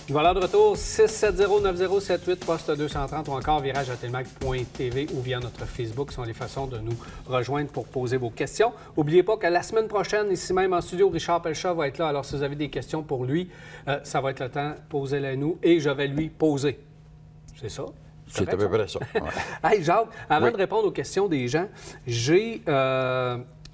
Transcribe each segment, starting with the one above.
Valeur de retour 670-9078, poste 230 ou encore virage@telmac.tv ou via notre Facebook sont les façons de nous rejoindre pour poser vos questions. N'oubliez pas que la semaine prochaine, ici même en studio, Richard Pelchat va être là. Alors, si vous avez des questions pour lui, ça va être le temps, posez-les à nous et je vais lui poser. C'est ça? C'est à peu près ça. Ouais. Hey, Jacques, avant de répondre aux questions des gens,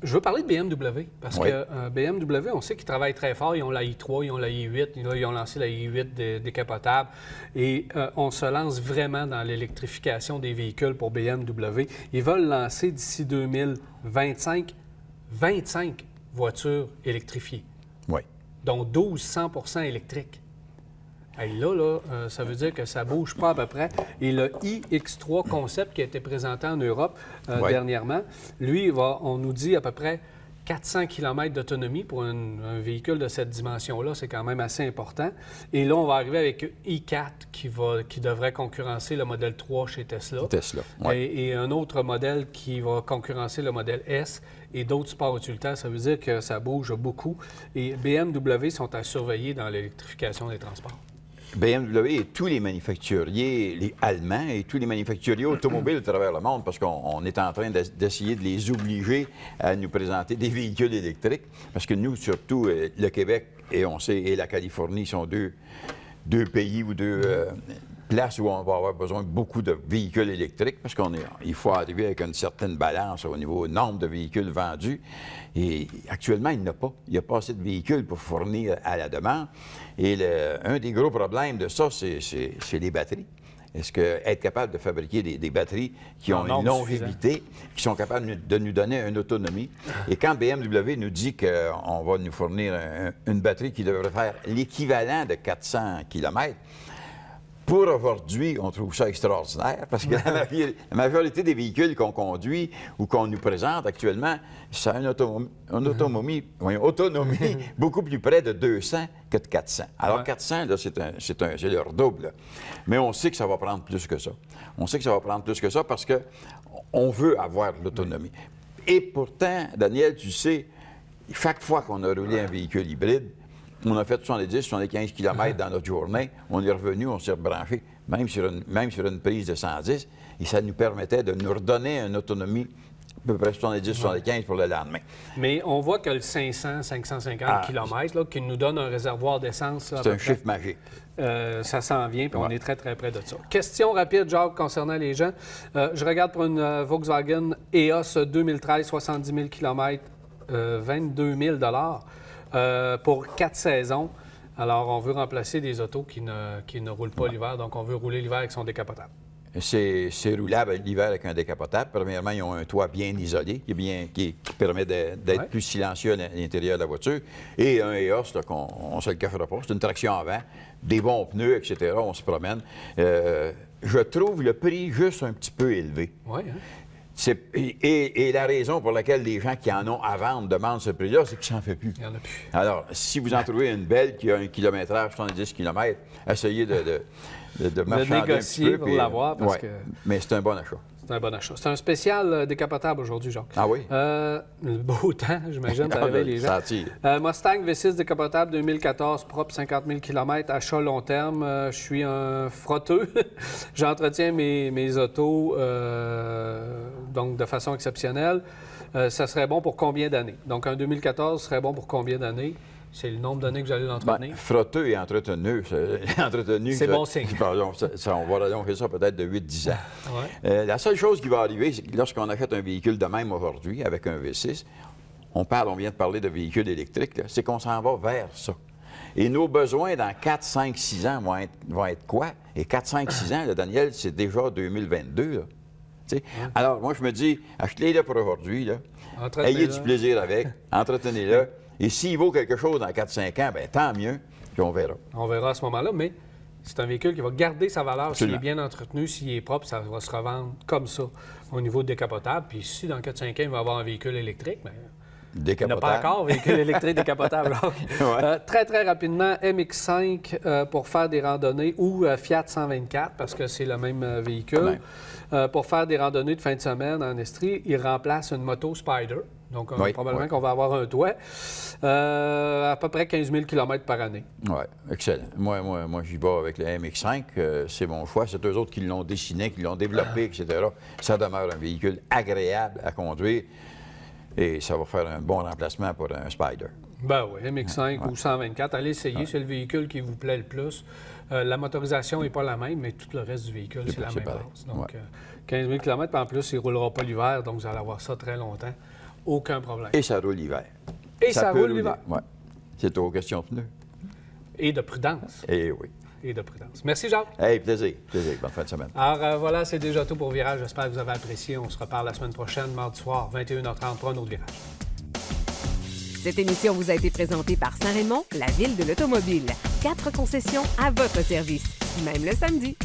je veux parler de BMW, parce que BMW, on sait qu'ils travaillent très fort. Ils ont la i3, ils ont la i8, là, ils ont lancé la i8 décapotable. Et on se lance vraiment dans l'électrification des véhicules pour BMW. Ils veulent lancer d'ici 2025 25 voitures électrifiées, dont 12 100% électriques. Hey, là, ça veut dire que ça ne bouge pas à peu près. Et le iX3 concept qui a été présenté en Europe dernièrement, lui, on nous dit à peu près 400 km d'autonomie pour un véhicule de cette dimension-là. C'est quand même assez important. Et là, on va arriver avec i4 qui devrait concurrencer le modèle 3 chez Tesla. Et un autre modèle qui va concurrencer le modèle S et d'autres sports utilitaires. Ça veut dire que ça bouge beaucoup. Et BMW sont à surveiller dans l'électrification des transports. BMW et tous les manufacturiers, les Allemands et tous les manufacturiers automobiles à travers le monde, parce qu'on est en train d'essayer de les obliger à nous présenter des véhicules électriques, parce que nous, surtout, le Québec et on sait, et la Californie sont deux pays ou deux places où on va avoir besoin de beaucoup de véhicules électriques, parce qu'il faut arriver avec une certaine balance au niveau nombre de véhicules vendus. Et actuellement, il n'y en a pas. Il n'y a pas assez de véhicules pour fournir à la demande. Et un des gros problèmes de ça, c'est les batteries. Est-ce qu'être capable de fabriquer des batteries qui ont une longévité, qui sont capables de nous donner une autonomie? Et quand BMW nous dit qu'on va nous fournir une batterie qui devrait faire l'équivalent de 400 km, pour aujourd'hui, on trouve ça extraordinaire parce que la majorité des véhicules qu'on conduit ou qu'on nous présente actuellement, ça a une autonomie beaucoup plus près de 200 que de 400. Alors 400, là, c'est leur double. Là. Mais on sait que ça va prendre plus que ça. On sait que ça va prendre plus que ça parce qu'on veut avoir l'autonomie. Et pourtant, Daniel, tu sais, chaque fois qu'on a roulé un véhicule hybride, on a fait 70, 75 km dans notre journée. On est revenu, on s'est rebranché, même sur une prise de 110. Et ça nous permettait de nous redonner une autonomie à peu près 70, 75 pour le lendemain. Mais on voit que le 500, 550 km, là, qui nous donne un réservoir d'essence... C'est un chiffre magique. Ça s'en vient, puis on est très, très près de ça. Question rapide, Jacques, concernant les gens. Je regarde pour une Volkswagen EOS 2013, 70 000 km, 22 000 pour 4 saisons. Alors, on veut remplacer des autos qui ne roulent pas l'hiver, donc on veut rouler l'hiver avec son décapotable. C'est roulable l'hiver avec un décapotable. Premièrement, ils ont un toit bien isolé qui permet d'être plus silencieux à l'intérieur de la voiture. Et un EOS, on ne se le cachera pas, c'est une traction avant, des bons pneus, etc. On se promène. Je trouve le prix juste un petit peu élevé. Oui, hein? Et la raison pour laquelle les gens qui en ont à vendre demandent ce prix-là, c'est qu'il ne s'en fait plus. Il n'y en a plus. Alors, si vous en trouvez une belle qui a un kilométrage 70 km, essayez de marchander un négocier petit peu. pour l'avoir. Mais c'est un bon achat. C'est un bon achat. C'est un spécial décapotable aujourd'hui, Jacques. Ah oui? Le beau temps, j'imagine, ça réveille les gens. Ça attire. Mustang V6 décapotable 2014, propre 50 000 km, achat long terme. Je suis un frotteux. J'entretiens mes autos donc de façon exceptionnelle. Ça serait bon pour combien d'années? Donc, un 2014 serait bon pour combien d'années? C'est le nombre d'années que vous allez l'entretenir? Frotteux et entretenu. C'est bon signe. On va rallonger ça peut-être de 8-10 ans. La seule chose qui va arriver, c'est que lorsqu'on achète un véhicule de même aujourd'hui, avec un V6, on vient de parler de véhicules électriques, c'est qu'on s'en va vers ça. Et nos besoins dans 4, 5, 6 ans vont être quoi? Et 4, 5, 6 ans, là, Daniel, c'est déjà 2022. Là. Alors, moi, je me dis, achetez-le pour aujourd'hui. Ayez du plaisir avec, entretenez-le. Et s'il vaut quelque chose dans 4-5 ans, bien, tant mieux, puis on verra. On verra à ce moment-là, mais c'est un véhicule qui va garder sa valeur s'il est bien entretenu, s'il est propre, ça va se revendre comme ça au niveau décapotable. Puis si dans 4-5 ans, il va avoir un véhicule électrique, bien, Décapotable. Il n'y en a pas encore, véhicule électrique décapotable. Ouais. Très, très rapidement, MX5 pour faire des randonnées ou Fiat 124, parce que c'est le même véhicule. Pour faire des randonnées de fin de semaine en Estrie, il remplace une moto Spider. Donc, probablement qu'on va avoir un toit. À peu près 15 000 km par année. Oui, excellent. Moi j'y vais avec le MX5. C'est mon choix. C'est eux autres qui l'ont dessiné, qui l'ont développé, etc. Ça demeure un véhicule agréable à conduire et ça va faire un bon remplacement pour un Spider. Ben oui, MX5 ou 124. Allez essayer, c'est le véhicule qui vous plaît le plus. La motorisation n'est pas la même, mais tout le reste du véhicule, c'est la même base. Donc, 15 000 km, en plus, il ne roulera pas l'hiver, donc vous allez avoir ça très longtemps. Aucun problème. Et ça roule l'hiver. Et ça roule l'hiver. Oui. C'est aux questions de pneus. Et de prudence. Et oui. Et de prudence. Merci, Jacques. Hey, plaisir. Plaisir. Bonne fin de semaine. Alors, voilà, c'est déjà tout pour Virage. J'espère que vous avez apprécié. On se reparle la semaine prochaine, mardi soir, 21h30 pour un autre Virage. Cette émission vous a été présentée par Saint-Raymond, la ville de l'automobile. 4 concessions à votre service, même le samedi.